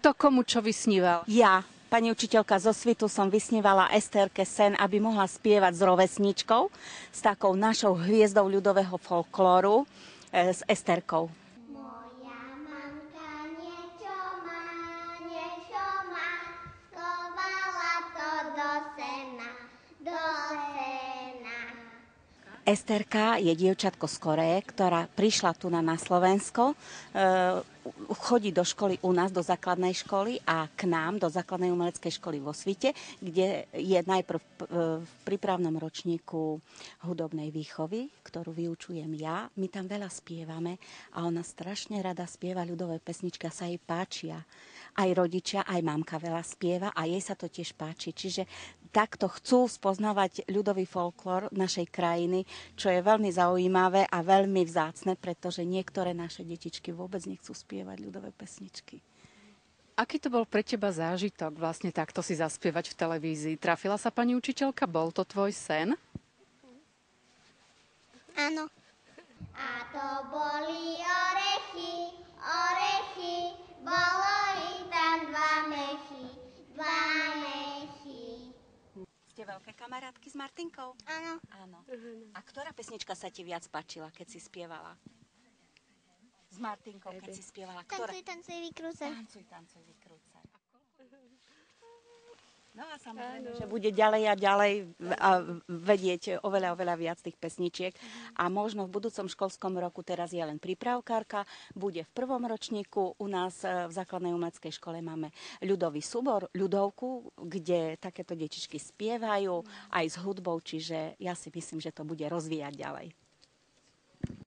Kto komu čo vysníval? Ja, pani učiteľka zo Svitu, som vysnívala Esterke sen, aby mohla spievať s rovesničkou, s takou našou hviezdou ľudového folklóru, s Esterkou. Moja mamka niečo má, skovala to do sena, do sena. Esterka je dievčatko z Koreje, ktorá prišla tu na Slovensko, chodí do školy u nás, do základnej školy a k nám, do základnej umeleckej školy vo Svite, kde je najprv v prípravnom ročníku hudobnej výchovy, ktorú vyučujem ja. My tam veľa spievame a ona strašne rada spieva ľudové pesničky a sa jej páčia. Aj rodičia, aj mamka veľa spieva a jej sa to tiež páči. Čiže takto chcú spoznávať ľudový folklór našej krajiny, čo je veľmi zaujímavé a veľmi vzácne, pretože niektoré naše detičky vôbec nechcú spievať ľudové pesničky. Aký to bol pre teba zážitok vlastne takto si zaspievať v televízii? Trafila sa pani učiteľka? Bol to tvoj sen? Áno. A to boli orechy, orechy, bolo ich tam dva mechy. Ste veľké kamarátky s Martinkou? Áno. Áno. A ktorá pesnička sa ti viac páčila, keď si spievala? S Martinkou, keď si spievala. Ktorá? Tancuj, vykrúcaj. Tancuj, vykrúcaj. No a samozrejme, že bude ďalej a ďalej a vedieť oveľa viac tých pesničiek. A možno v budúcom školskom roku, teraz je len prípravkárka, bude v prvom ročníku. U nás v základnej umeleckej škole máme ľudový súbor, ľudovku, kde takéto detičky spievajú aj s hudbou, čiže ja si myslím, že to bude rozvíjať ďalej.